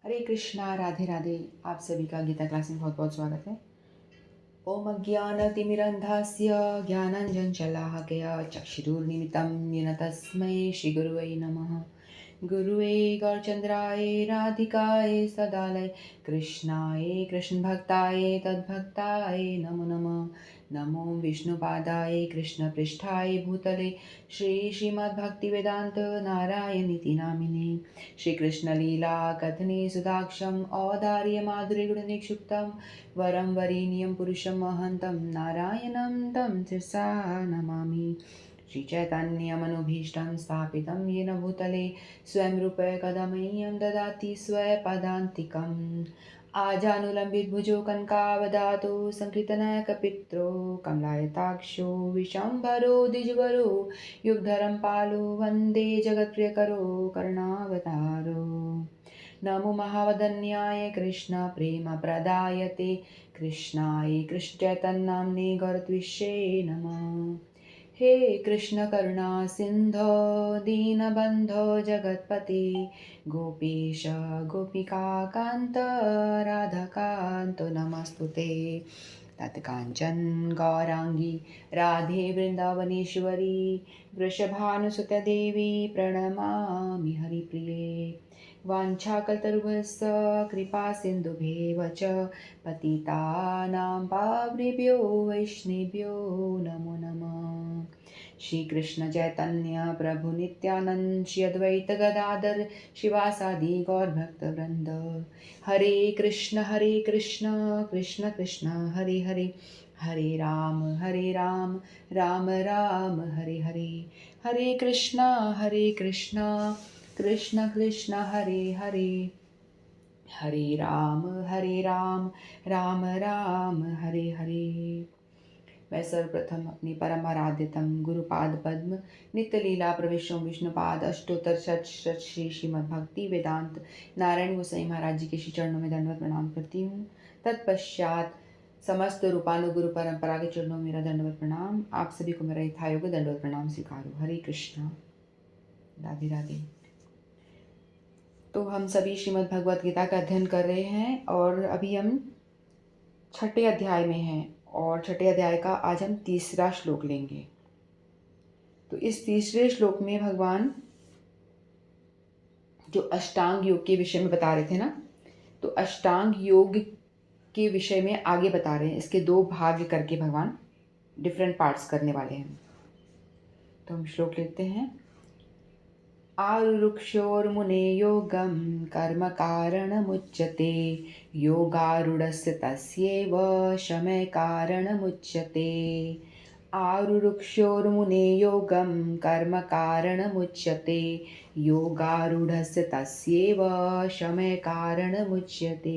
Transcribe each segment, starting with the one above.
हरे कृष्णा, राधे राधे। आप सभी का गीता क्लास में बहुत बहुत स्वागत है। ओम अज्ञानतिमिरन्धस्य ज्ञानाञ्जनशलाकया चक्षुरुन्मिलितं येन तस्मै श्रीगुरुवे नमः। गुरुवे गौरचन्द्राय राधिकाय सदालय कृष्णाय कृष्णभक्ताय तद्भक्ताय नमो नमः। नमो विष्णुपादाय कृष्णपृष्ठाय भूतले श्रीमद्भक्तिवेदान्त नारायणीति नामिने श्रीकृष्णलीला कथने सुधाक्षं औदार्यमाधुर्यगुणनिक्षुप्तं वरं वरेण्यं पुरुषं महन्तं नारायणं तं शिरसा नमामि। श्रीचैतन्यमनुभीष्टं स्थापितं येन भूतले स्वयं रूप कदा मह्यं ददाति स्वपदान्तिकम्। आजानुलम्बितभुजो कनकावदातो सङ्कीर्तनैकपित्रो कमलायताक्षो विशम्भरो द्विजवरो युगधरं पालो वन्दे जगत्प्रियकरो करुणावतारो। नमो महावदन्याय कृष्ण प्रेम प्रदायते कृष्णाय कृष्णचैतन्यनाम्ने गौरत्विषे नमः। हे कृष्ण करुणा सिंधो दीनबन्धो जगत्पते गोपेश गोपिका कान्त राधाकान्त नमस्तुते। तत्काञ्चन गौरांगी राधे वृन्दावनेश्वरी वृषभानुसुते देवी प्रणमामि हरिप्रिये। वाञ्छाकल्पतरुभ्यश्च कृपा सिन्धुभ्येव च पतितानां पावनेभ्यो वैष्णवेभ्यो नमो नमः। श्री कृष्ण चैतन्य प्रभु नित्यानंद श्री अद्वैत गदाधर शिवासादि गौर भक्त वृंद। हरे कृष्ण कृष्ण कृष्ण हरे हरे, हरे राम राम राम हरे हरे। हरे कृष्ण कृष्ण कृष्ण हरे हरे, हरे राम राम राम हरे हरे। मैं सर्वप्रथम अपनी परम आराध्यतम गुरुपाद पद्म नित्य लीला प्रविष्टों विष्णुपाद अष्टोत्तर शत श्री श्रीमद् भक्ति वेदांत नारायण गोसाई महाराज जी के श्री चरणों में दंडवत प्रणाम करती हूँ। तत्पश्चात समस्त रूपानुगुरु परंपरा के चरणों में मेरा दंडवत प्रणाम। आप सभी को मेरा यथायोग्य दंडवत प्रणाम स्वीकारो। हरे कृष्णा, राधे राधे। तो हम सभी श्रीमद् भगवत गीता का अध्ययन कर रहे हैं और अभी हम छठे अध्याय में हैं और छठे अध्याय का आज हम तीसरा श्लोक लेंगे। तो इस तीसरे श्लोक में भगवान जो अष्टांग योग के विषय में बता रहे थे ना, तो अष्टांग योग के विषय में आगे बता रहे हैं। इसके दो भाग करके भगवान डिफरेंट पार्ट्स करने वाले हैं। तो हम श्लोक लेते हैं। आरुरुक्षोर्मुने योगं कर्म कारणमुच्यते योगारूढस्य तस्यैव शमय कारणमुच्यते। आरुरुक्षोर्मुने योगं कर्म कारणमुच्यते योगारूढस्य तस्यैव शमय कारणमुच्यते।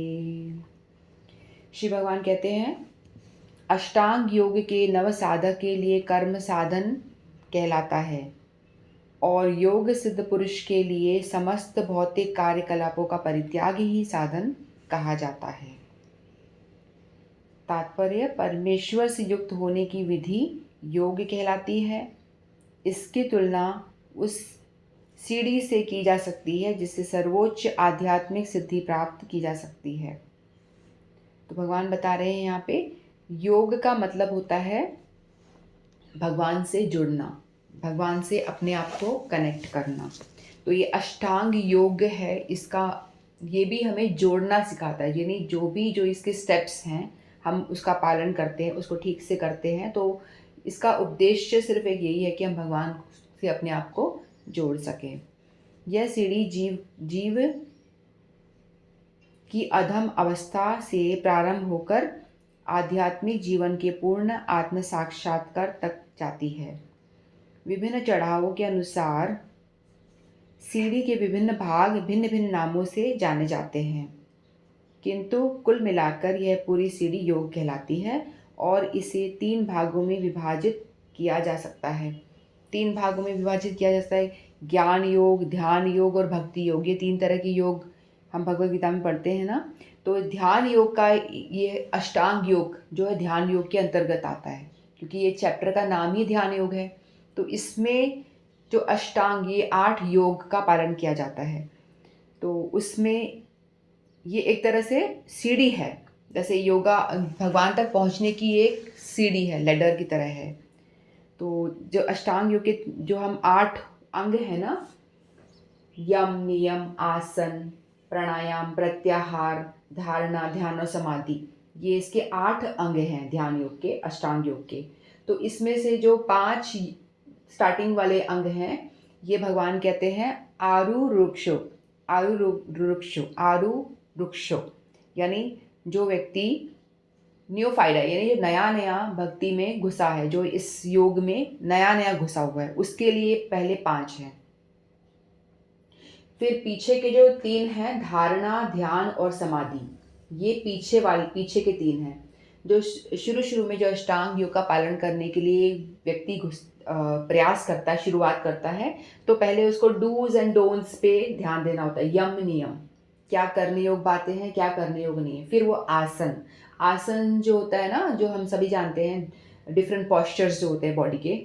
श्री भगवान कहते हैं अष्टांग योग के नव साधक के लिए कर्म साधन कहलाता है और योग सिद्ध पुरुष के लिए समस्त भौतिक कार्यकलापों का परित्याग ही साधन कहा जाता है। तात्पर्य परमेश्वर से युक्त होने की विधि योग कहलाती है। इसकी तुलना उस सीढ़ी से की जा सकती है जिससे सर्वोच्च आध्यात्मिक सिद्धि प्राप्त की जा सकती है। तो भगवान बता रहे हैं यहाँ पे योग का मतलब होता है भगवान से जुड़ना, भगवान से अपने आप को कनेक्ट करना। तो ये अष्टांग योग है, इसका ये भी हमें जोड़ना सिखाता है। यानी जो इसके स्टेप्स हैं हम उसका पालन करते हैं, उसको ठीक से करते हैं, तो इसका उद्देश्य सिर्फ एक यही है कि हम भगवान से अपने आप को जोड़ सकें। यह सीढ़ी जीव की अधम अवस्था से प्रारंभ होकर आध्यात्मिक जीवन के पूर्ण आत्म साक्षात्कार तक जाती है। विभिन्न चढ़ावों के अनुसार सीढ़ी के विभिन्न भाग भिन्न भिन्न नामों से जाने जाते हैं, किंतु कुल मिलाकर यह पूरी सीढ़ी योग कहलाती है और इसे 3 भागों में विभाजित किया जा सकता है। 3 भागों में विभाजित किया जा सकता है, ज्ञान योग, ध्यान योग और भक्ति योग। ये 3 तरह के योग हम भगवद गीता में पढ़ते हैं ना। तो ध्यान योग का ये अष्टांग योग जो है ध्यान योग के अंतर्गत आता है, क्योंकि ये चैप्टर का नाम ही ध्यान योग है। तो इसमें जो अष्टांग ये 8 योग का पालन किया जाता है। तो उसमें ये एक तरह से सीढ़ी है, जैसे योगा भगवान तक पहुंचने की एक सीढ़ी है, लैडर की तरह है। तो जो अष्टांग योग के जो हम 8 अंग है ना, यम, नियम, आसन, प्राणायाम, प्रत्याहार, धारणा, ध्यान और समाधि, ये इसके 8 अंग हैं ध्यान योग के, अष्टांग योग के। तो इसमें से जो 5 स्टार्टिंग वाले अंग हैं, ये भगवान कहते हैं आरुरुक्षो। आरुरुक्षो, आरुरुक्षो, यानी जो व्यक्ति न्यूफाइड है, यानी जो नया नया भक्ति में घुसा है, जो इस योग में नया नया घुसा हुआ है, उसके लिए पहले 5 हैं। फिर पीछे के जो 3 हैं, धारणा, ध्यान और समाधि, ये पीछे के 3 हैं। जो शुरू शुरू में जो अष्टांग योग का पालन करने के लिए व्यक्ति प्रयास करता है, शुरुआत करता है, तो पहले उसको डूज एंड डोंट्स पे ध्यान देना होता है। यम नियम, क्या करने योग बातें हैं, क्या करने योग नहीं है। फिर वो आसन, आसन जो होता है ना, जो हम सभी जानते हैं, डिफरेंट पॉस्चर्स जो होते हैं बॉडी के,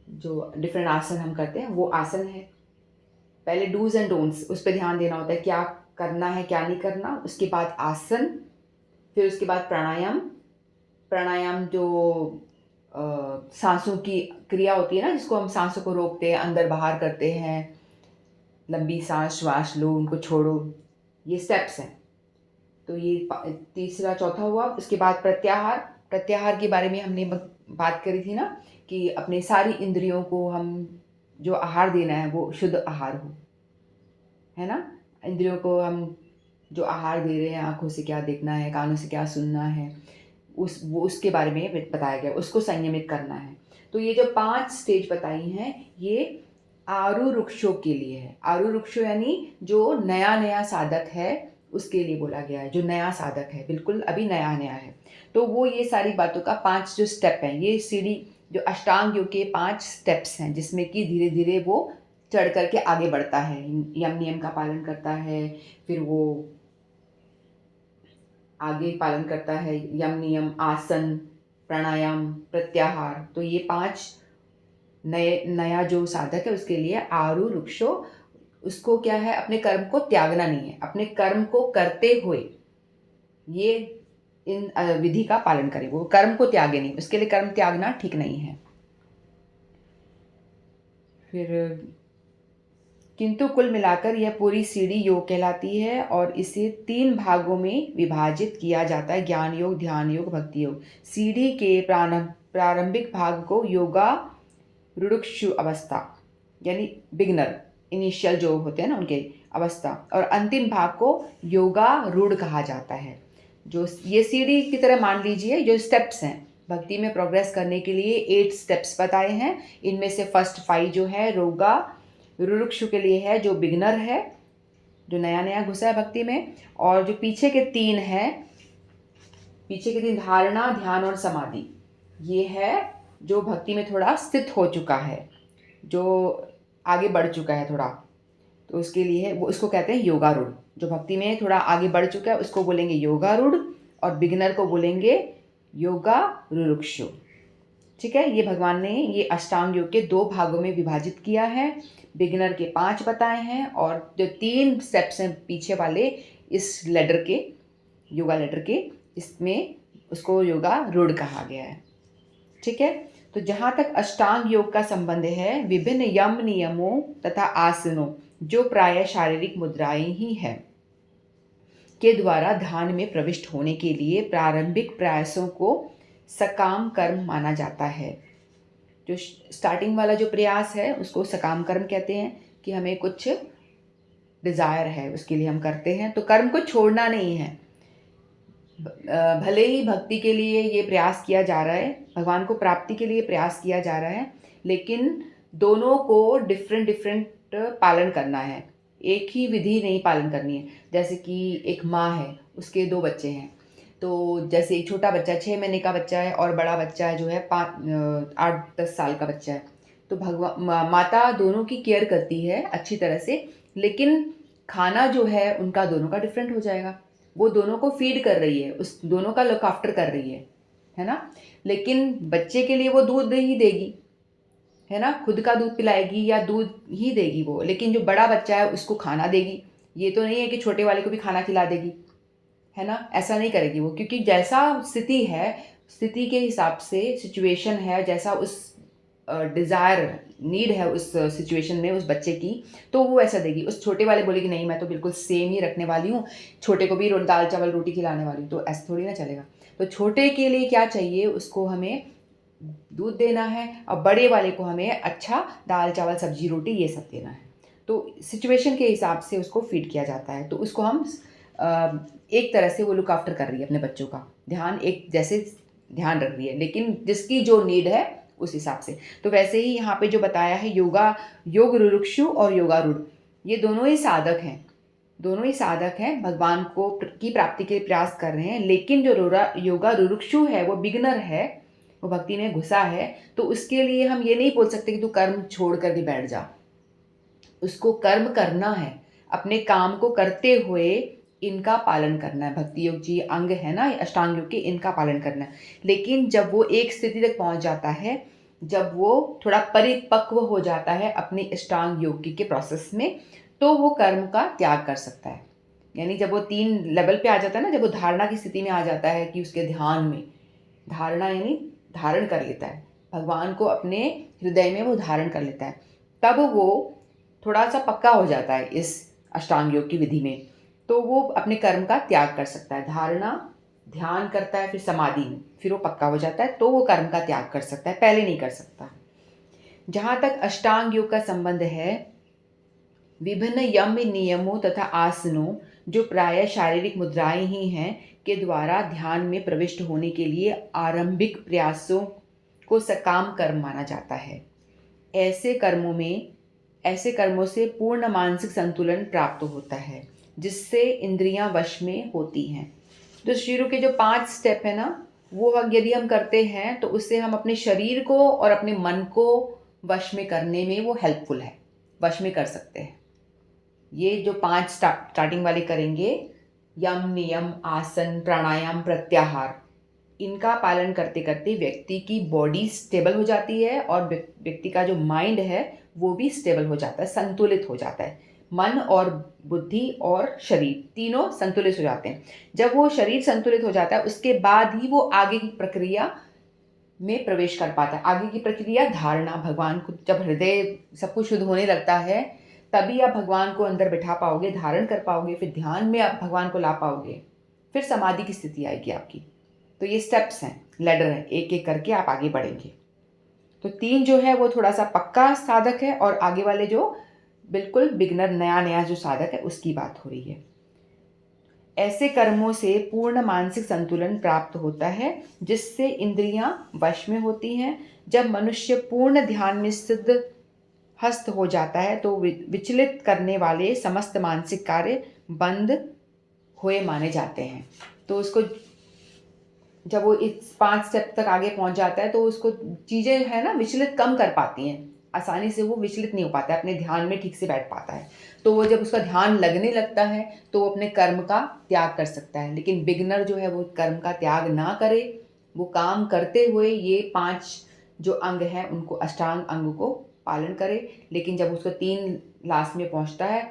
जो डिफरेंट आसन हम करते हैं, वो आसन है। पहले डूज एंड डोंट्स, उस पर ध्यान देना होता है, क्या करना है क्या नहीं करना। उसके बाद आसन, फिर उसके बाद प्राणायाम। प्राणायाम जो सांसों की क्रिया होती है ना, जिसको हम सांसों को रोकते हैं, अंदर बाहर करते हैं, लंबी सांस, श्वास लो, उनको छोड़ो, ये स्टेप्स हैं। तो ये तीसरा चौथा हुआ। उसके बाद प्रत्याहार। प्रत्याहार के बारे में हमने बात करी थी ना, कि अपने सारी इंद्रियों को हम जो आहार देना है वो शुद्ध आहार हो, है ना। इंद्रियों को हम जो आहार दे रहे हैं, आँखों से क्या देखना है, कानों से क्या सुनना है, उसके बारे में बताया गया, उसको संयमित करना है। तो ये जो 5 स्टेज बताई हैं, ये आरुरुक्षों के लिए है। आरुरुक्षो यानी जो नया नया साधक है, उसके लिए बोला गया है, जो नया साधक है, बिल्कुल अभी नया नया है। तो वो ये सारी बातों का 5 जो स्टेप हैं, ये सीढ़ी जो अष्टांग योग के 5 स्टेप्स हैं, जिसमें कि धीरे धीरे वो चढ़ करके आगे बढ़ता है, यम नियम का पालन करता है, फिर वो आगे पालन करता है यम नियम, आसन, प्राणायाम, प्रत्याहार। तो ये 5 नया जो साधक है उसके लिए आरुरुक्षो। उसको क्या है, अपने कर्म को त्यागना नहीं है, अपने कर्म को करते हुए ये इन विधि का पालन करे, वो कर्म को त्यागे नहीं, उसके लिए कर्म त्यागना ठीक नहीं है। फिर किंतु कुल मिलाकर यह पूरी सीढ़ी योग कहलाती है, और इसे 3 भागों में विभाजित किया जाता है, ज्ञान योग, ध्यान योग, भक्ति योग। सीढ़ी के प्रारंभिक भाग को योगा रुक्षु अवस्था, यानी बिगनर, इनिशियल जो होते हैं ना उनके अवस्था, और अंतिम भाग को योगा रूढ़ कहा जाता है। जो ये सीढ़ी की तरह मान लीजिए, जो स्टेप्स हैं भक्ति में प्रोग्रेस करने के लिए 8 स्टेप्स बताए हैं। इनमें से फर्स्ट 5 जो है रोगा रुरुक्षु के लिए है, जो बिगनर है, जो नया नया घुसा है भक्ति में। और जो पीछे के 3 हैं, पीछे के 3 धारणा, ध्यान और समाधि, ये है जो भक्ति में थोड़ा स्थित हो चुका है, जो आगे बढ़ चुका है थोड़ा, तो उसके लिए वो उसको कहते हैं योगारूढ़। जो भक्ति में थोड़ा आगे बढ़ चुका है उसको बोलेंगे योगारूढ़, और बिगिनर को बोलेंगे योगा रुरुक्षु। ठीक है, ये भगवान ने ये अष्टांग योग के 2 भागों में विभाजित किया है। बिगिनर के 5 बताए हैं, और जो 3 स्टेप्स हैं पीछे वाले इस लेडर के, योगा लेडर के, इसमें उसको योगा रूढ़ कहा गया है। ठीक है, तो जहाँ तक अष्टांग योग का संबंध है, विभिन्न यम नियमों तथा आसनों, जो प्रायः शारीरिक मुद्राएं ही हैं, के द्वारा ध्यान में प्रविष्ट होने के लिए प्रारंभिक प्रयासों को सकाम कर्म माना जाता है। जो स्टार्टिंग वाला जो प्रयास है उसको सकाम कर्म कहते हैं, कि हमें कुछ डिज़ायर है उसके लिए हम करते हैं, तो कर्म को छोड़ना नहीं है। भले ही भक्ति के लिए ये प्रयास किया जा रहा है, भगवान को प्राप्ति के लिए प्रयास किया जा रहा है, लेकिन दोनों को डिफरेंट पालन करना है, एक ही विधि नहीं पालन करनी है। जैसे कि एक माँ है, उसके 2 बच्चे हैं, तो जैसे एक छोटा बच्चा 6 महीने का बच्चा है, और बड़ा बच्चा जो है 8-10 साल का बच्चा है, तो माता दोनों की केयर करती है अच्छी तरह से, लेकिन खाना जो है उनका दोनों का डिफरेंट हो जाएगा। वो दोनों को फीड कर रही है, उस दोनों का लुक आफ्टर कर रही है ना। लेकिन बच्चे के लिए वो दूध ही देगी, है ना, खुद का दूध पिलाएगी या दूध ही देगी वो, लेकिन जो बड़ा बच्चा है उसको खाना देगी, ये तो नहीं है कि छोटे वाले को भी खाना खिला देगी, है ना, ऐसा नहीं करेगी वो, क्योंकि जैसा स्थिति है, स्थिति के हिसाब से सिचुएशन है, जैसा उस डिज़ायर नीड है उस सिचुएशन में उस बच्चे की, तो वो ऐसा देगी। उस छोटे वाले बोलेगी नहीं मैं तो बिल्कुल सेम ही रखने वाली हूँ, छोटे को भी दाल चावल रोटी खिलाने वाली हूँ, तो ऐसा थोड़ी ना चलेगा। तो छोटे के लिए क्या चाहिए, उसको हमें दूध देना है, और बड़े वाले को हमें अच्छा दाल चावल सब्जी रोटी ये सब देना है। तो सिचुएशन के हिसाब से उसको फीड किया जाता है। तो उसको हम एक तरह से वो लुक आफ्टर कर रही है अपने बच्चों का, ध्यान एक जैसे ध्यान रख रही है, लेकिन जिसकी जो नीड है उस हिसाब से। तो वैसे ही यहाँ पे जो बताया है योग रुरुक्षु और योगारूढ़, ये दोनों ही साधक हैं, दोनों ही साधक हैं, भगवान को की प्राप्ति के लिए प्रयास कर रहे हैं। लेकिन जो योगा रुरुक्षु है वो बिगनर है, वो भक्ति में घुसा है, तो उसके लिए हम ये नहीं बोल सकते कि तू कर्म छोड़ करके बैठ जा। उसको कर्म करना है, अपने काम को करते हुए इनका पालन करना है। भक्ति योग जी अंग है ना अष्टांग योग के, इनका पालन करना है। लेकिन जब वो एक स्थिति तक पहुंच जाता है, जब वो थोड़ा परिपक्व हो जाता है अपनी अष्टांग योग के प्रोसेस में, तो वो कर्म का त्याग कर सकता है। यानी जब वो 3 लेवल पे आ जाता है ना, जब वो धारणा की स्थिति में आ जाता है कि उसके ध्यान में, धारणा यानी धारण कर लेता है, भगवान को अपने हृदय में वो धारण कर लेता है, तब वो थोड़ा सा पक्का हो जाता है इस अष्टांग योग की विधि में, तो वो अपने कर्म का त्याग कर सकता है। धारणा, ध्यान करता है, फिर समाधि में, फिर वो पक्का हो जाता है, तो वो कर्म का त्याग कर सकता है, पहले नहीं कर सकता। जहाँ तक अष्टांग योग का संबंध है, विभिन्न यम नियमों तथा आसनों, जो प्रायः शारीरिक मुद्राएं ही हैं, के द्वारा ध्यान में प्रविष्ट होने के लिए आरंभिक प्रयासों को सकाम कर्म माना जाता है। ऐसे कर्मों से पूर्ण मानसिक संतुलन प्राप्त होता है, जिससे इंद्रियां वश में होती हैं। तो शुरू के जो 5 स्टेप है ना, वो यदि हम करते हैं तो उससे हम अपने शरीर को और अपने मन को वश में करने में वो हेल्पफुल है, वश में कर सकते हैं। ये जो 5 स्टार्टिंग वाले करेंगे, यम नियम आसन प्राणायाम प्रत्याहार, इनका पालन करते करते व्यक्ति की बॉडी स्टेबल हो जाती है, और व्यक्ति का जो माइंड है वो भी स्टेबल हो जाता है, संतुलित हो जाता है। मन और बुद्धि और शरीर तीनों संतुलित हो जाते हैं। जब वो शरीर संतुलित हो जाता है, उसके बाद ही वो आगे की प्रक्रिया में प्रवेश कर पाता है। आगे की प्रक्रिया धारणा, भगवान को जब हृदय सब कुछ शुद्ध होने लगता है, तभी आप भगवान को अंदर बिठा पाओगे, धारण कर पाओगे, फिर ध्यान में आप भगवान को ला पाओगे, फिर समाधि की स्थिति आएगी आपकी। तो ये स्टेप्स हैं, लैडर है, एक एक करके आप आगे बढ़ेंगे। तो 3 जो है वो थोड़ा सा पक्का साधक है, और आगे वाले जो बिल्कुल बिगनर नया नया जो साधक है उसकी बात हो रही है। ऐसे कर्मों से पूर्ण मानसिक संतुलन प्राप्त होता है, जिससे इंद्रियां वश में होती हैं। जब मनुष्य पूर्ण ध्यान में सिद्ध हस्त हो जाता है, तो विचलित करने वाले समस्त मानसिक कार्य बंद हुए माने जाते हैं। तो उसको जब वो इस 5 स्टेप तक आगे पहुंच जाता है, तो उसको चीज़ें है ना विचलित कम कर पाती हैं, आसानी से वो विचलित नहीं हो पाता है, अपने ध्यान में ठीक से बैठ पाता है। तो वो जब उसका ध्यान लगने लगता है, तो वो अपने कर्म का त्याग कर सकता है। लेकिन बिगनर जो है वो कर्म का त्याग ना करे, वो काम करते हुए ये 5 जो अंग हैं उनको, अष्टांग अंग को पालन करे। लेकिन जब उसको 3 लास्ट में पहुंचता है,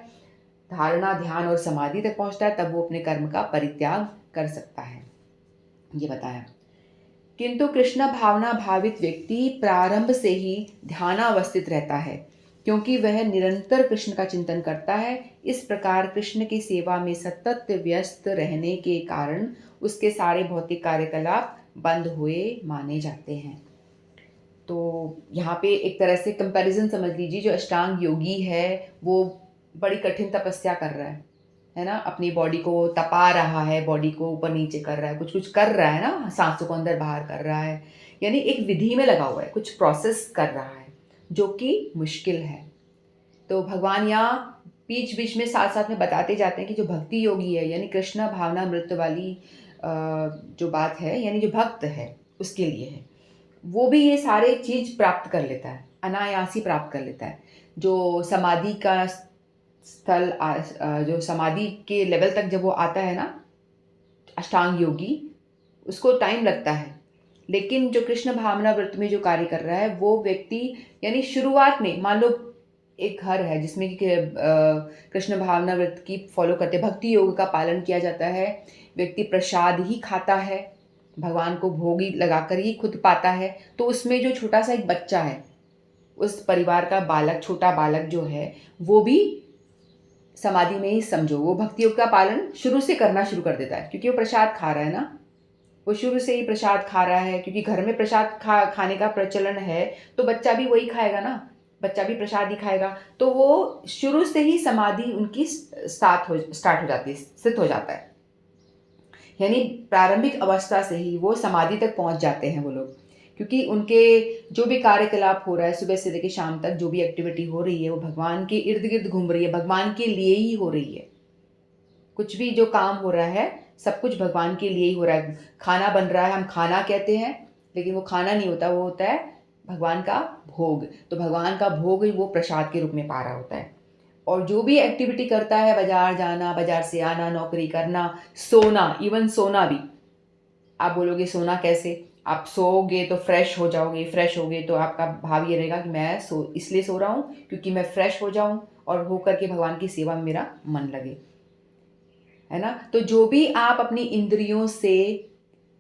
धारणा ध्यान और समाधि तक पहुंचता है, तब वो अपने कर्म का परित्याग कर सकता है, ये बताया। किंतु कृष्ण भावना भावित व्यक्ति प्रारंभ से ही ध्यानावस्थित रहता है, क्योंकि वह निरंतर कृष्ण का चिंतन करता है। इस प्रकार कृष्ण की सेवा में सतत व्यस्त रहने के कारण उसके सारे भौतिक कार्यकलाप बंद हुए माने जाते हैं। तो यहाँ पे एक तरह से कंपैरिजन समझ लीजिए, जो अष्टांग योगी है वो बड़ी कठिन तपस्या कर रहा है ना, अपनी बॉडी को तपा रहा है, बॉडी को ऊपर नीचे कर रहा है, कुछ कुछ कर रहा है ना, सांसों को अंदर बाहर कर रहा है, यानी एक विधि में लगा हुआ है, कुछ प्रोसेस कर रहा है, जो कि मुश्किल है। तो भगवान यहाँ बीच बीच में साथ साथ में बताते जाते हैं कि जो भक्ति योगी है, यानी कृष्ण भावना मृत वाली जो बात है, यानी जो भक्त है उसके लिए है, वो भी ये सारे चीज प्राप्त कर लेता है, अनायासी प्राप्त कर लेता है। जो समाधि का स्थल, जो समाधि के लेवल तक जब वो आता है ना अष्टांग योगी, उसको टाइम लगता है। लेकिन जो कृष्ण भावना व्रत में जो कार्य कर रहा है वो व्यक्ति, यानी शुरुआत में मान लो एक घर है जिसमें कि कृष्ण भावना व्रत की फॉलो करते, भक्ति योग का पालन किया जाता है। व्यक्ति प्रसाद ही खाता है, भगवान को भोग ही लगाकर ही खुद पाता है। तो उसमें जो छोटा सा एक बच्चा है, उस परिवार का बालक, छोटा बालक जो है, वो भी समाधि में ही समझो वो भक्ति योग का पालन शुरू से करना शुरू कर देता है, क्योंकि वो प्रसाद खा रहा है ना। वो शुरू से ही प्रसाद खा रहा है, क्योंकि घर में प्रसाद खाने का प्रचलन है, तो बच्चा भी वही खाएगा ना, बच्चा भी प्रसाद ही खाएगा। तो वो शुरू से ही समाधि उनकी स्टार्ट हो जाती है, स्थित हो जाता है। यानी प्रारंभिक अवस्था से ही वो समाधि तक पहुंच जाते हैं वो लोग, क्योंकि उनके जो भी कार्यकलाप हो रहा है, सुबह से लेकर शाम तक जो भी एक्टिविटी हो रही है, वो भगवान के इर्द गिर्द घूम रही है, भगवान के लिए ही हो रही है। कुछ भी जो काम हो रहा है, सब कुछ भगवान के लिए ही हो रहा है। खाना बन रहा है, हम खाना कहते हैं, लेकिन वो खाना नहीं होता, वो होता है भगवान का भोग। तो भगवान का भोग ही वो प्रसाद के रूप में पा रहा होता है। और जो भी एक्टिविटी करता है, बाजार जाना, बाजार से आना, नौकरी करना, सोना, इवन सोना भी, आप बोलोगे सोना कैसे? आप सोओगे तो फ्रेश हो जाओगे, फ्रेश होगे तो आपका भाव ये रहेगा कि मैं इसलिए सो रहा हूँ क्योंकि मैं फ्रेश हो जाऊँ और हो करके भगवान की सेवा में मेरा मन लगे, है ना। तो जो भी आप अपनी इंद्रियों से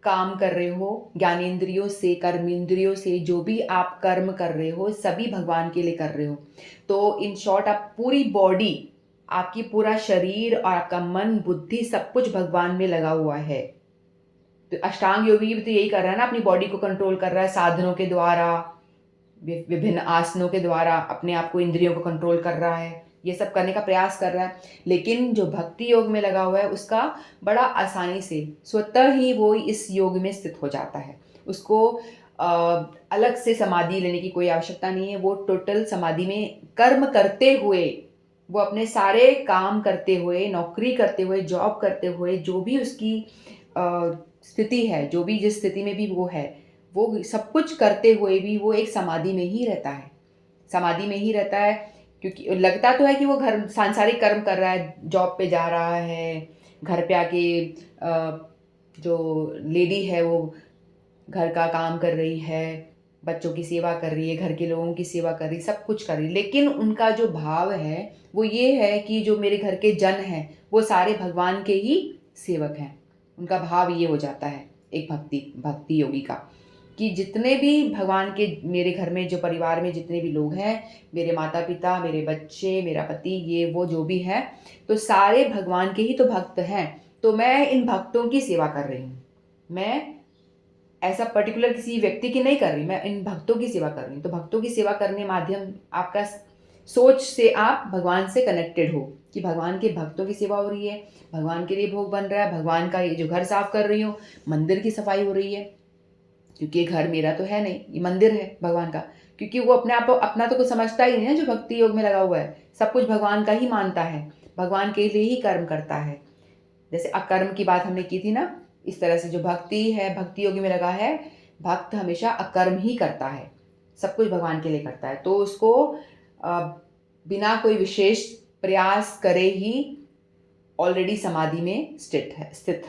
काम कर रहे हो, ज्ञानेंद्रियों से, कर्मेंद्रियों से जो भी आप कर्म कर रहे हो, सभी भगवान के लिए कर रहे हो। तो इन शॉर्ट, आप पूरी बॉडी, आपकी पूरा शरीर और आपका मन, बुद्धि, सब कुछ भगवान में लगा हुआ है। तो अष्टांग योगी भी तो यही कर रहा है ना, अपनी बॉडी को कंट्रोल कर रहा है साधनों के द्वारा, विभिन्न आसनों के द्वारा अपने आप को, इंद्रियों को कंट्रोल कर रहा है, ये सब करने का प्रयास कर रहा है। लेकिन जो भक्ति योग में लगा हुआ है, उसका बड़ा आसानी से स्वतः ही वो इस योग में स्थित हो जाता है। उसको अलग से समाधि लेने की कोई आवश्यकता नहीं है। वो टोटल समाधि में कर्म करते हुए, वो अपने सारे काम करते हुए, नौकरी करते हुए, जॉब करते हुए, जो भी उसकी स्थिति है, जो भी जिस स्थिति में भी वो है, वो सब कुछ करते हुए भी वो एक समाधि में ही रहता है। समाधि में ही रहता है, क्योंकि लगता तो है कि वो घर सांसारिक कर्म कर रहा है, जॉब पे जा रहा है, घर पे आके जो लेडी है वो घर का काम कर रही है, बच्चों की सेवा कर रही है, घर के लोगों की सेवा कर रही है, सब कुछ कर रही है। लेकिन उनका जो भाव है वो ये है कि जो मेरे घर के जन हैं, वो सारे भगवान के ही सेवक हैं। उनका भाव ये हो जाता है एक भक्ति योगी का, कि जितने भी भगवान के, मेरे घर में जो परिवार में जितने भी लोग हैं, मेरे माता पिता, मेरे बच्चे, मेरा पति, ये वो जो भी है, तो सारे भगवान के ही तो भक्त हैं। तो मैं इन भक्तों की सेवा कर रही हूँ। मैं ऐसा पर्टिकुलर किसी व्यक्ति की नहीं कर रही, मैं इन भक्तों की सेवा कर रही हूँ। तो भक्तों की सेवा करने माध्यम आपका सोच से आप भगवान से कनेक्टेड हो, कि भगवान के भक्तों की सेवा हो रही है, भगवान के लिए भोग बन रहा है, भगवान का ये जो घर साफ कर रही हूँ, मंदिर की सफाई हो रही है, क्योंकि ये घर मेरा तो है नहीं, ये मंदिर है भगवान का। क्योंकि वो अपने आप अपना तो कुछ समझता ही नहीं है, जो भक्ति योग में लगा हुआ है सब कुछ भगवान का ही मानता है, भगवान के लिए ही कर्म करता है। जैसे अकर्म की बात हमने की थी ना, इस तरह से जो भक्ति है, भक्ति योग में लगा है, भक्त हमेशा अकर्म ही करता है, सब कुछ भगवान के लिए करता है। तो उसको बिना कोई विशेष प्रयास करे ही ऑलरेडी समाधि में स्थित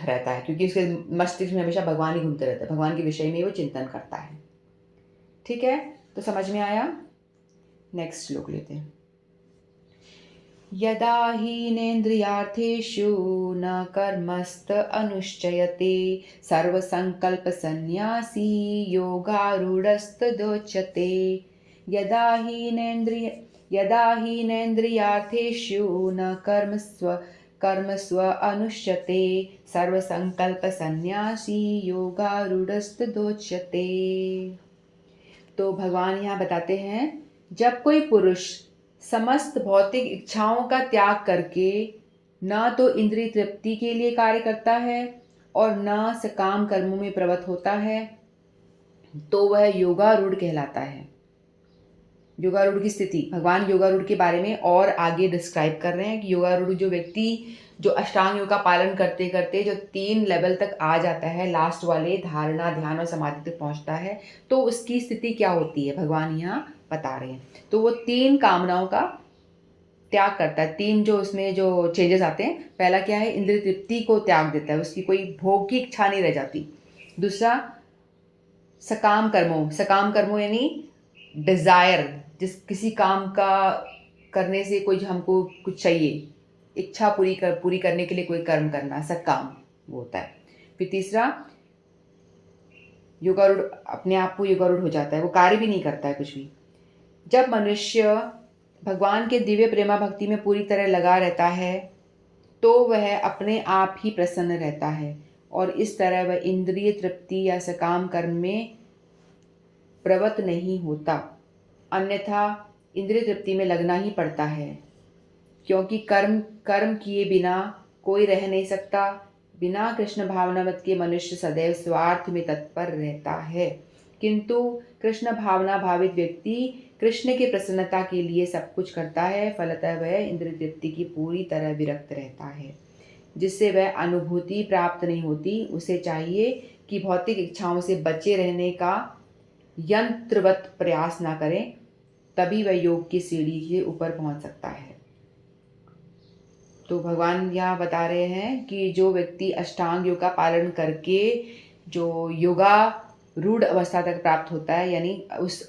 रहता है, क्योंकि उसके मस्तिष्क में हमेशा भगवान ही घूमते रहता है, भगवान के विषय में वो चिंतन करता है। ठीक है, तो समझ में आया। नेक्स्ट श्लोक लेते हैं। यदा हीनेन्द्रियार्थेषु न कर्मस्त अनुष्ठयते सर्वसंकल्पसन्न्यासी योगारूढस्तदोच्यते। यदा हीनेन्द्रियार्थेषु न कर्मस्व अनुष्ठते सर्वसंकल्पसन्न्यासी योगारूढस्तदोच्यते। तो भगवान यहाँ बताते हैं, जब कोई पुरुष समस्त भौतिक इच्छाओं का त्याग करके न तो इंद्रिय तृप्ति के लिए कार्य करता है और न सकाम कर्मों में प्रवृत्त होता है, तो वह योगारूढ़ कहलाता है। योगारूढ़ की स्थिति, भगवान योगारूढ़ के बारे में और आगे डिस्क्राइब कर रहे हैं कि योगारूढ़ जो व्यक्ति, जो अष्टांग योग का पालन करते करते जो 3 लेवल तक आ जाता है, लास्ट वाले धारणा, ध्यान और समाधि तक पहुंचता है, तो उसकी स्थिति क्या होती है भगवान यहाँ बता रहे हैं। तो वो 3 कामनाओं का त्याग करता है। 3 जो उसमें जो चेंजेस आते हैं, पहला क्या है, इंद्रिय तृप्ति को त्याग देता है, उसकी कोई भोग की इच्छा नहीं रह जाती। दूसरा, सकाम कर्मों यानी डिजायर, जिस किसी काम का करने से कोई हमको कुछ चाहिए, इच्छा पूरी करने के लिए कोई कर्म करना, सत्काम वो होता है। फिर तीसरा, योगारूढ़, अपने आप को योगारूढ़ हो जाता है, वो कार्य भी नहीं करता है कुछ भी। जब मनुष्य भगवान के दिव्य प्रेमा भक्ति में पूरी तरह लगा रहता है तो वह अपने आप ही प्रसन्न रहता है और इस तरह वह इंद्रिय तृप्ति या सकाम कर्म में प्रवृत्त नहीं होता। अन्यथा इंद्रिय तृप्ति में लगना ही पड़ता है, क्योंकि कर्म कर्म किए बिना कोई रह नहीं सकता। बिना कृष्ण भावनामत के मनुष्य सदैव स्वार्थ में तत्पर रहता है, किंतु कृष्ण भावना भावित व्यक्ति कृष्ण के प्रसन्नता के लिए सब कुछ करता है। फलतः वह इंद्रिय तृप्ति की पूरी तरह विरक्त रहता है, जिससे वह अनुभूति प्राप्त नहीं होती। उसे चाहिए कि भौतिक इच्छाओं से बचे रहने का यंत्रवत प्रयास ना करें, तभी वह योग की सीढ़ी के ऊपर पहुंच सकता है। तो भगवान यहाँ बता रहे हैं कि जो व्यक्ति अष्टांग योग का पालन करके जो योगा रूढ़ अवस्था तक प्राप्त होता है, यानी उस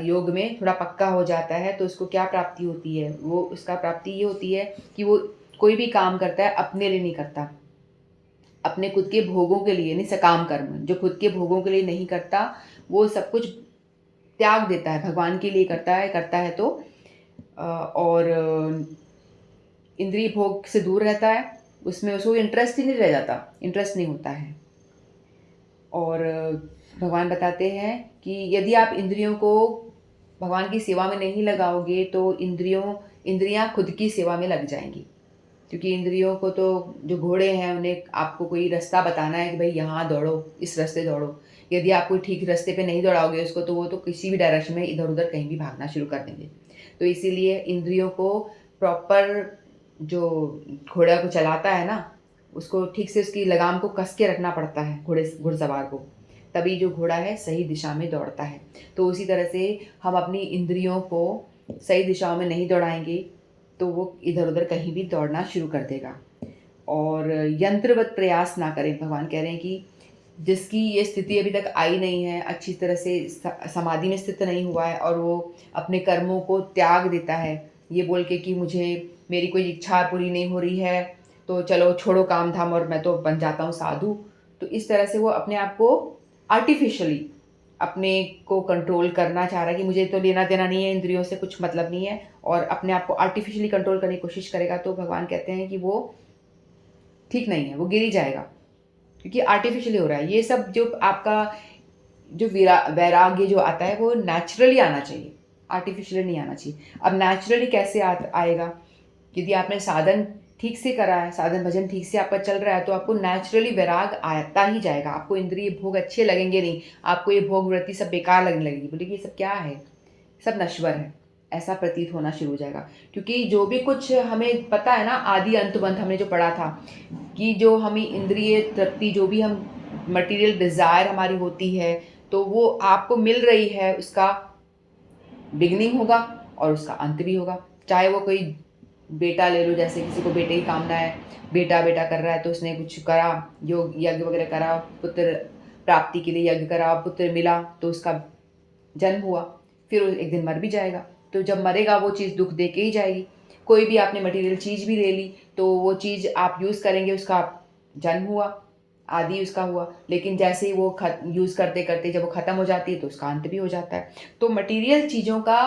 योग में थोड़ा पक्का हो जाता है, तो उसको क्या प्राप्ति होती है? वो उसका प्राप्ति ये होती है कि वो कोई भी काम करता है अपने लिए नहीं करता, अपने खुद के भोगों के लिए नहीं, सकाम कर्म जो खुद के भोगों के लिए नहीं करता, वो सब कुछ त्याग देता है, भगवान के लिए करता है तो और इंद्रिय भोग से दूर रहता है, उसमें उसको इंटरेस्ट ही नहीं रह जाता, इंटरेस्ट नहीं होता है। और भगवान बताते हैं कि यदि आप इंद्रियों को भगवान की सेवा में नहीं लगाओगे तो इंद्रियां खुद की सेवा में लग जाएंगी, क्योंकि इंद्रियों को तो जो घोड़े हैं उन्हें आपको कोई रास्ता बताना है कि भाई यहाँ दौड़ो, इस रास्ते दौड़ो। यदि आप कोई ठीक रास्ते पे नहीं दौड़ाओगे उसको, तो वो तो किसी भी डायरेक्शन में इधर उधर कहीं भी भागना शुरू कर देंगे। तो इसीलिए इंद्रियों को प्रॉपर, जो घोड़ा को चलाता है ना, उसको ठीक से उसकी लगाम को कस के रखना पड़ता है घुड़सवार को, तभी जो घोड़ा है सही दिशा में दौड़ता है। तो उसी तरह से हम अपनी इंद्रियों को सही दिशाओं में नहीं दौड़ाएंगे तो वो इधर उधर कहीं भी दौड़ना शुरू कर देगा। और यंत्रवत प्रयास ना करें, भगवान कह रहे हैं कि जिसकी ये स्थिति अभी तक आई नहीं है, अच्छी तरह से समाधि में स्थित नहीं हुआ है और वो अपने कर्मों को त्याग देता है ये बोल के कि मुझे मेरी कोई इच्छा पूरी नहीं हो रही है तो चलो छोड़ो काम धाम और मैं तो बन जाता हूँ साधु। तो इस तरह से वो अपने आप को आर्टिफिशियली अपने को कंट्रोल करना चाह रहा है कि मुझे तो लेना देना नहीं है, इंद्रियों से कुछ मतलब नहीं है, और अपने आप को आर्टिफिशियली कंट्रोल करने की कोशिश करेगा तो भगवान कहते हैं कि वो ठीक नहीं है, वो गिर ही जाएगा, क्योंकि आर्टिफिशियली हो रहा है ये सब। जो आपका जो वैराग्य जो आता है वो नेचुरली आना चाहिए, आर्टिफिशियली नहीं आना चाहिए। अब नेचुरली कैसे आएगा? यदि आपने साधन ठीक से करा है, साधन भजन ठीक से आपका चल रहा है, तो आपको नेचुरली वैराग आता ही जाएगा। आपको इंद्रिय भोग अच्छे लगेंगे नहीं, आपको ये भोग वृत्ति सब बेकार लगने लगेगी, बोले कि ये सब क्या है, सब नश्वर है, ऐसा प्रतीत होना शुरू हो जाएगा। क्योंकि जो भी कुछ हमें पता है ना, आदि अंतबंध हमने जो पढ़ा था कि जो हमें इंद्रिय तृप्ति, जो भी हम मटेरियल डिज़ायर हमारी होती है, तो वो आपको मिल रही है, उसका बिगनिंग होगा और उसका अंत भी होगा। चाहे वो कोई बेटा ले लो, जैसे किसी को बेटे की कामना है, बेटा बेटा कर रहा है तो उसने कुछ करा, योग यज्ञ वगैरह करा, पुत्र प्राप्ति के लिए यज्ञ करा, पुत्र मिला तो उसका जन्म हुआ, फिर वो एक दिन मर भी जाएगा। तो जब मरेगा वो चीज़ दुख दे के ही जाएगी। कोई भी आपने मटेरियल चीज़ भी ले ली तो वो चीज़ आप यूज़ करेंगे, उसका जन्म हुआ, आदि उसका हुआ, लेकिन जैसे ही वो यूज़ करते करते जब वो ख़त्म हो जाती है तो उसका अंत भी हो जाता है। तो मटेरियल चीज़ों का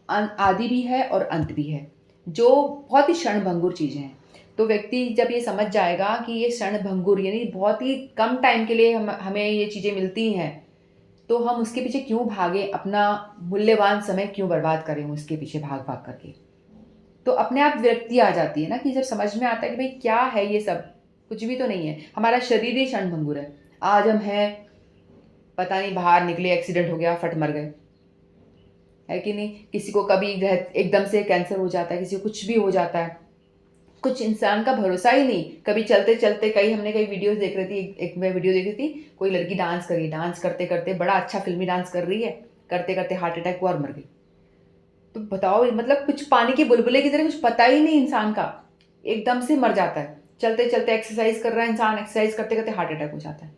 आदि भी है और अंत भी है, जो बहुत ही क्षणभंगुर चीज़ें हैं। तो व्यक्ति जब ये समझ जाएगा कि ये क्षणभंगुर, यानी बहुत ही कम टाइम के लिए हमें ये चीज़ें मिलती हैं, तो हम उसके पीछे क्यों भागें, अपना मूल्यवान समय क्यों बर्बाद करें उसके पीछे भाग भाग करके। तो अपने आप विरक्ति आ जाती है ना, कि जब समझ में आता है कि भाई क्या है ये सब, कुछ भी तो नहीं है, हमारा शरीर ही क्षणभंगुर है। आज हम हैं, पता नहीं बाहर निकले, एक्सीडेंट हो गया, फट मर गए, है कि नहीं? किसी को कभी एकदम से कैंसर हो जाता है, किसी को कुछ भी हो जाता है, कुछ इंसान का भरोसा ही नहीं। कभी चलते चलते हमने कई वीडियोस देख रही थी, एक मैं वीडियो देख रही थी, कोई लड़की डांस कर रही, डांस करते करते बड़ा अच्छा फिल्मी डांस कर रही है, करते करते हार्ट अटैक हुआ और मर गई। तो बताओ, मतलब कुछ पानी के बुलबुले की तरह, कुछ पता ही नहीं इंसान का, एकदम से मर जाता है। चलते चलते एक्सरसाइज कर रहा है इंसान, एक्सरसाइज करते करते हार्ट अटैक हो जाता है।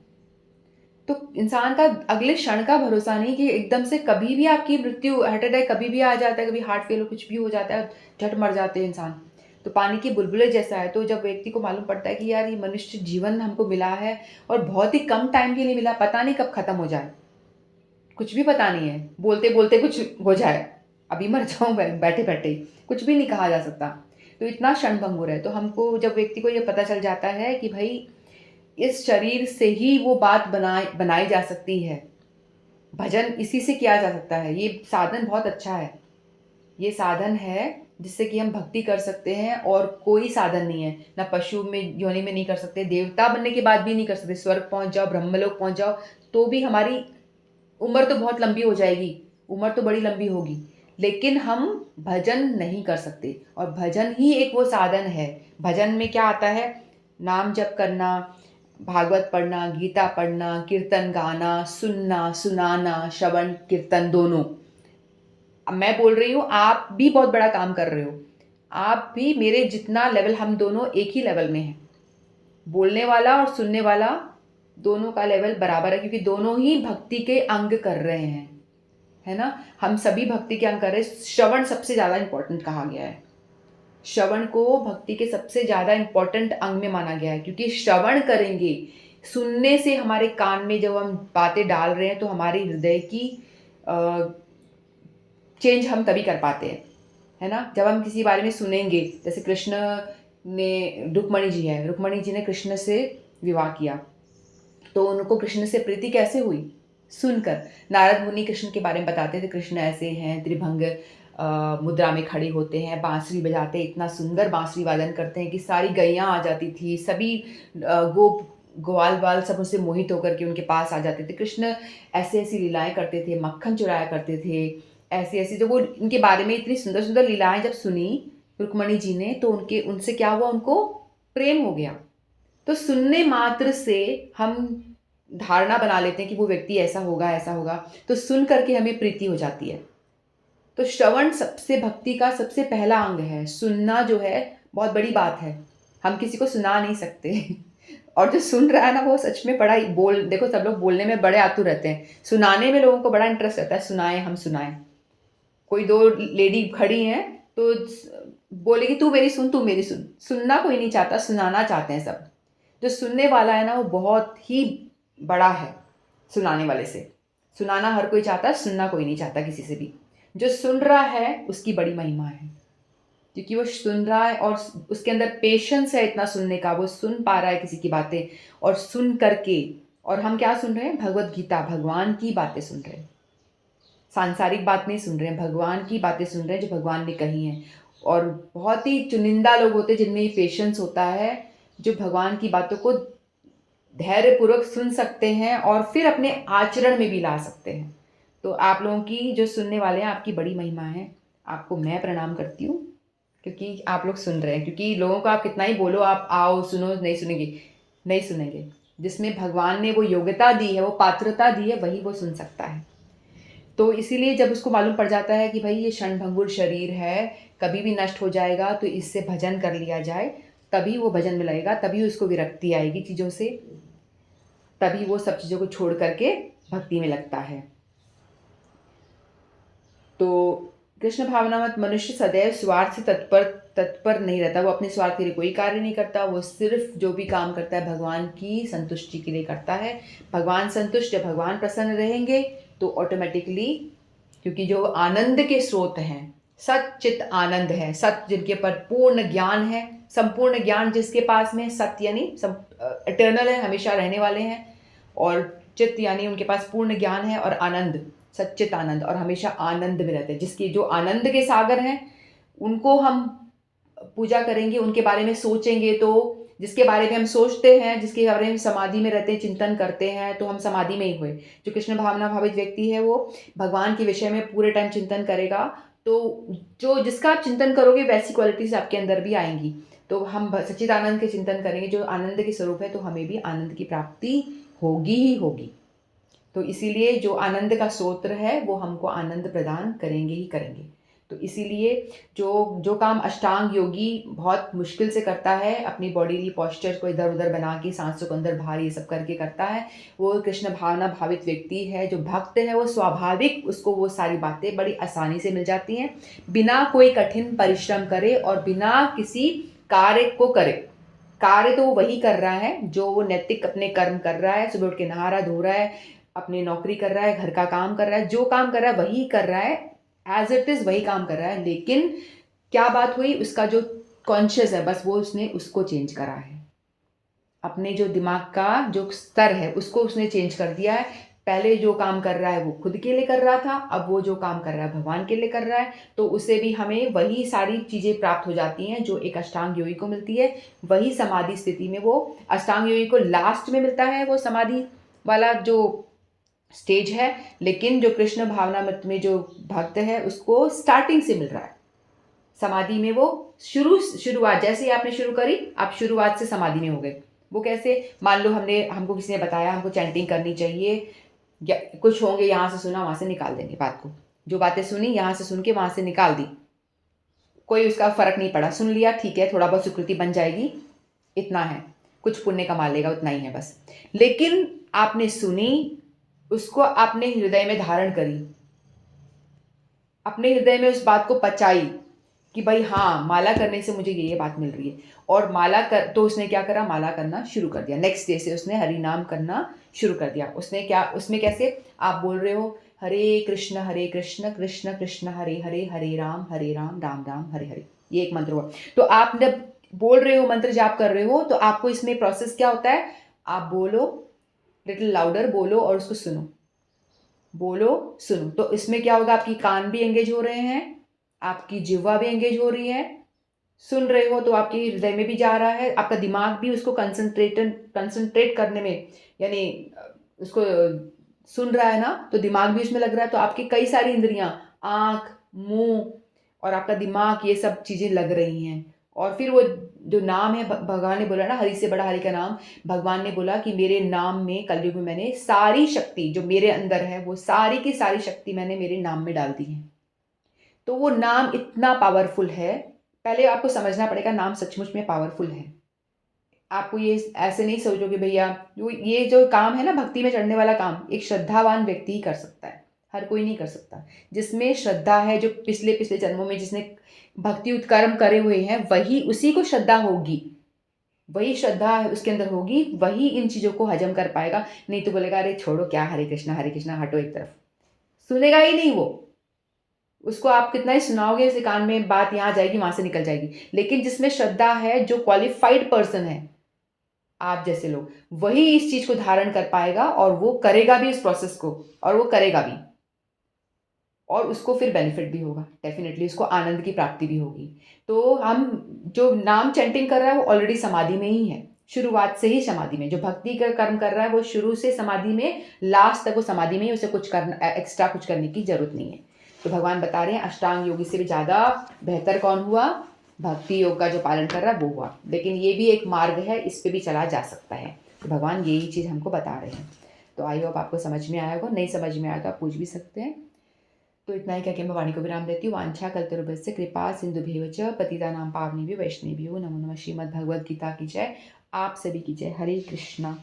तो इंसान का अगले क्षण का भरोसा नहीं कि एकदम से कभी भी आपकी मृत्यु, हार्ट अटैक कभी भी आ जाता है, कभी हार्ट फेल हो, कुछ भी हो जाता है, झट मर जाते हैं इंसान। तो पानी की बुलबुले जैसा है। तो जब व्यक्ति को मालूम पड़ता है कि यार ये मनुष्य जीवन हमको मिला है और बहुत ही कम टाइम के लिए मिला, पता नहीं कब खत्म हो जाए, कुछ भी पता नहीं है, बोलते बोलते कुछ हो जाए, अभी मर जाऊं बैठे बैठे ही, कुछ भी नहीं कहा जा सकता। तो इतना क्षणभंगुर है। तो हमको, जब व्यक्ति को ये पता चल जाता है कि भाई इस शरीर से ही वो बात बनाई जा सकती है, भजन इसी से किया जा सकता है, ये साधन बहुत अच्छा है। ये साधन है जिससे कि हम भक्ति कर सकते हैं, और कोई साधन नहीं है। ना पशु में योनि में नहीं कर सकते, देवता बनने के बाद भी नहीं कर सकते, स्वर्ग पहुंच जाओ, ब्रह्मलोक पहुंच जाओ, तो भी हमारी उम्र तो बहुत लंबी हो जाएगी, उम्र तो बड़ी लंबी होगी, लेकिन हम भजन नहीं कर सकते। और भजन ही एक वो साधन है। भजन में क्या आता है? नाम जप करना, भागवत पढ़ना, गीता पढ़ना, कीर्तन गाना, सुनना, सुनाना, श्रवण कीर्तन दोनों। अब मैं बोल रही हूँ, आप भी बहुत बड़ा काम कर रहे हो, आप भी मेरे जितना लेवल, हम दोनों एक ही लेवल में हैं। बोलने वाला और सुनने वाला दोनों का लेवल बराबर है, क्योंकि दोनों ही भक्ति के अंग कर रहे हैं, है ना। हम सभी भक्ति के अंग कर रहे हैं। श्रवण सबसे ज़्यादा इंपॉर्टेंट कहा गया है, श्रवण को भक्ति के सबसे ज़्यादा इंपॉर्टेंट अंग में माना गया है, क्योंकि श्रवण करेंगे, सुनने से हमारे कान में जब हम बातें डाल रहे हैं तो हमारे हृदय की चेंज हम तभी कर पाते हैं, है ना। जब हम किसी बारे में सुनेंगे, जैसे कृष्ण ने, रुक्मणी जी है, रुक्मणी जी ने कृष्ण से विवाह किया, तो उनको कृष्ण से प्रीति कैसे हुई? सुनकर। नारद मुनि कृष्ण के बारे में बताते थे, कृष्ण ऐसे हैं, त्रिभंग मुद्रा में खड़े होते हैं, बांसुरी बजाते हैं, इतना सुंदर बांसुरी वादन करते हैं कि सारी गैयाँ आ जाती थी, सभी गोप ग्वाल बाल सब उससे मोहित होकर के उनके पास आ जाते थे। कृष्ण ऐसे ऐसी लीलाएं करते थे, मक्खन चुराया करते थे, ऐसी ऐसी, जब वो इनके बारे में इतनी सुंदर सुंदर लीलाएं जब सुनी रुक्मणी जी ने, तो उनके उनसे क्या हुआ? उनको प्रेम हो गया। तो सुनने मात्र से हम धारणा बना लेते हैं कि वो व्यक्ति ऐसा होगा, ऐसा होगा, तो सुन करके हमें प्रीति हो जाती है। तो श्रवण सबसे भक्ति का सबसे पहला अंग है। सुनना जो है बहुत बड़ी बात है, हम किसी को सुना नहीं सकते और जो सुन रहा है ना, वो सच में बड़ा देखो, सब लोग बोलने में बड़े आतुर रहते हैं, सुनाने में लोगों को बड़ा इंटरेस्ट रहता है, सुनाए हम सुनाए। कोई दो लेडी खड़ी हैं तो बोलेगी तू मेरी सुन, तू मेरी सुन। सुनना कोई नहीं चाहता, सुनाना चाहते हैं सब। जो सुनने वाला है ना, वो बहुत ही बड़ा है सुनाने वाले से। सुनाना हर कोई चाहता है, सुनना कोई नहीं चाहता किसी से भी। जो सुन रहा है उसकी बड़ी महिमा है, क्योंकि वो सुन रहा है और उसके अंदर पेशेंस है इतना सुनने का, वो सुन पा रहा है किसी की बातें, और सुन करके, और हम क्या सुन रहे हैं? भगवत गीता, भगवान की बातें सुन रहे हैं, सांसारिक बात नहीं सुन रहे हैं, भगवान की बातें सुन रहे हैं जो भगवान ने कही हैं। और बहुत ही चुनिंदा लोग होते हैं जिनमें ये पेशेंस होता है, जो भगवान की बातों को धैर्यपूर्वक सुन सकते हैं और फिर अपने आचरण में भी ला सकते हैं। तो आप लोगों की जो सुनने वाले हैं, आपकी बड़ी महिमा है, आपको मैं प्रणाम करती हूँ, क्योंकि आप लोग सुन रहे हैं। क्योंकि लोगों को आप कितना ही बोलो, आप आओ सुनो, नहीं सुनेंगे, नहीं सुनेंगे। जिसमें भगवान ने वो योग्यता दी है, वो पात्रता दी है, वही वो सुन सकता है। तो इसीलिए जब उसको मालूम पड़ जाता है कि भाई ये क्षणभंगुर शरीर है, कभी भी नष्ट हो जाएगा, तो इससे भजन कर लिया जाए, तभी वो भजन में लगेगा, तभी उसको विरक्ति आएगी चीज़ों से, तभी वो सब चीज़ों को छोड़ करके भक्ति में लगता है। तो कृष्ण भावनामत मनुष्य सदैव स्वार्थ से तत्पर नहीं रहता, वो अपने स्वार्थ के लिए कोई कार्य नहीं करता, वो सिर्फ जो भी काम करता है भगवान की संतुष्टि के लिए करता है। भगवान संतुष्ट, जब भगवान प्रसन्न रहेंगे तो ऑटोमेटिकली, क्योंकि जो आनंद के स्रोत हैं, सच्चित आनंद है, सत्य जिनके पर पूर्ण ज्ञान है, संपूर्ण ज्ञान जिसके पास में, सत्य यानी इटर्नल है, हमेशा रहने वाले हैं, और चित्त यानी उनके पास पूर्ण ज्ञान है, और आनंद, सच्चित आनंद, और हमेशा आनंद में रहते हैं, जिसके जो आनंद के सागर हैं, उनको हम पूजा करेंगे, उनके बारे में सोचेंगे, तो जिसके बारे में हम सोचते हैं, जिसके बारे में समाधि में रहते हैं, चिंतन करते हैं, तो हम समाधि में ही हुए। जो कृष्ण भावना भावित व्यक्ति है, वो भगवान के विषय में पूरे टाइम चिंतन करेगा, तो जो जिसका आप चिंतन करोगे वैसी क्वालिटीज आपके अंदर भी आएंगी। तो हम सच्चिद आनंद के चिंतन करेंगे, जो आनंद के स्वरूप है, तो हमें भी आनंद की प्राप्ति होगी ही होगी। तो इसीलिए जो आनंद का स्रोत है, वो हमको आनंद प्रदान करेंगे ही करेंगे। तो इसीलिए जो जो काम अष्टांग योगी बहुत मुश्किल से करता है, अपनी बॉडीली पॉस्चर को इधर उधर बना के, सांसों को अंदर बाहर ये सब करके करता है, वो कृष्ण भावना भावित व्यक्ति है, जो भक्त है, वो स्वाभाविक उसको वो सारी बातें बड़ी आसानी से मिल जाती हैं, बिना कोई कठिन परिश्रम करे और बिना किसी कार्य को करे। कार्य तो वो वही कर रहा है जो वो नैतिक अपने कर्म कर रहा है, सुबह उठ के नहा रहा धो रहा है, अपनी नौकरी कर रहा है, घर का काम कर रहा है, जो काम कर रहा है वही कर रहा है, एज इट इज़ वही काम कर रहा है। लेकिन क्या बात हुई, उसका जो कॉन्शियस है, बस वो उसने उसको चेंज करा है, अपने जो दिमाग का जो स्तर है उसको उसने चेंज कर दिया है। पहले जो काम कर रहा है वो खुद के लिए कर रहा था, अब वो जो काम कर रहा है भगवान के लिए कर रहा है, तो उससे भी हमें वही सारी चीज़ें प्राप्त हो जाती हैं जो एक अष्टांग योगी को मिलती है। वही समाधि स्थिति में वो अष्टांग योगी को लास्ट में मिलता है, वो समाधि वाला जो स्टेज है, लेकिन जो कृष्ण भावनामृत में जो भक्त है उसको स्टार्टिंग से मिल रहा है। समाधि में वो शुरुआत जैसे ही आपने शुरू करी, आप शुरुआत से समाधि में हो गए। वो कैसे, मान लो हमको किसी ने बताया हमको चैंटिंग करनी चाहिए, या कुछ होंगे, यहाँ से सुना वहाँ से निकाल देंगे बात को, जो बातें सुनी यहाँ से सुन के वहाँ से निकाल दी, कोई उसका फर्क नहीं पड़ा, सुन लिया ठीक है, थोड़ा बहुत सुकृति बन जाएगी, इतना है, कुछ पुण्य कमा लेगा, उतना ही है बस। लेकिन आपने सुनी, उसको आपने हृदय में धारण करी, अपने हृदय में उस बात को पचाई कि भाई हाँ, माला करने से मुझे ये बात मिल रही है, और माला कर, तो उसने क्या करा, माला करना शुरू कर दिया। नेक्स्ट डे से उसने हरि नाम करना शुरू कर दिया। उसने क्या, उसमें कैसे आप बोल रहे हो, हरे कृष्ण कृष्ण कृष्ण हरे हरे, हरे राम राम राम हरे हरे, ये एक मंत्र हुआ। तो आप जब बोल रहे हो, मंत्र जाप कर रहे हो, तो आपको इसमें प्रोसेस क्या होता है, आप बोलो, लिटिल लाउडर बोलो और उसको सुनो, बोलो सुनो। तो इसमें क्या होगा, आपकी कान भी एंगेज हो रहे हैं, आपकी जिह्वा भी एंगेज हो रही है, सुन रहे हो तो आपके हृदय में भी जा रहा है, आपका दिमाग भी उसको कंसंट्रेट करने में, यानी उसको सुन रहा है ना, तो दिमाग भी उसमें लग रहा है, तो आपकी कई सारी इंद्रियां, आँख, मुंह और आपका दिमाग, ये सब चीज़ें लग रही हैं। और फिर वो जो नाम है, भगवान ने बोला ना, हरि से बड़ा हरि का नाम, भगवान ने बोला कि मेरे नाम में, कलयुग में मैंने सारी शक्ति जो मेरे अंदर है, वो सारी की सारी शक्ति मैंने मेरे नाम में डाल दी है। तो वो नाम इतना पावरफुल है, पहले आपको समझना पड़ेगा नाम सचमुच में पावरफुल है। आपको ये ऐसे नहीं सोचोगे भैया, ये जो काम है ना, भक्ति में चढ़ने वाला काम, एक श्रद्धावान व्यक्ति ही कर सकता है, हर कोई नहीं कर सकता। जिसमें श्रद्धा है, जो पिछले पिछले जन्मों में जिसने भक्ति उत्कर्म करे हुए हैं, वही, उसी को श्रद्धा होगी, वही श्रद्धा उसके अंदर होगी, वही इन चीज़ों को हजम कर पाएगा। नहीं तो बोलेगा अरे छोड़ो, क्या हरे कृष्णा हटो एक तरफ, सुनेगा ही नहीं वो। उसको आप कितना ही सुनाओगे, उसे कान में बात यहाँ जाएगी वहाँ से निकल जाएगी। लेकिन जिसमें श्रद्धा है, जो क्वालिफाइड पर्सन है, आप जैसे लोग, वही इस चीज़ को धारण कर पाएगा, और वो करेगा भी इस प्रोसेस को, और वो करेगा भी, और उसको फिर बेनिफिट भी होगा, डेफिनेटली उसको आनंद की प्राप्ति भी होगी। तो हम जो नाम चैंटिंग कर रहा है वो ऑलरेडी समाधि में ही है, शुरुआत से ही समाधि में। जो भक्ति का कर्म कर रहा है वो शुरू से समाधि में, लास्ट तक वो समाधि में ही, उसे कुछ करना, एक्स्ट्रा कुछ करने की जरूरत नहीं है। तो भगवान बता रहे हैं अष्टांग योगी से भी ज़्यादा बेहतर कौन हुआ, भक्ति योग का जो पालन कर रहा है वो हुआ। लेकिन ये भी एक मार्ग है, इस पर भी चला जा सकता है। तो भगवान यही चीज़ हमको बता रहे हैं। तो आई होप आपको समझ में आया होगा, नहीं समझ में आया तो आप पूछ भी सकते हैं। तो इतना ही कह के मैं वाणी को विराम देती हूँ। वांछा कल्पतरुभ्यश्च कृपा सिंधुभ्येव च पतितानां पावनेभ्यो वैष्णवेभ्यो नमो नमः। श्रीमद् भगवद गीता की जय, आप सभी की जय। हरे कृष्णा।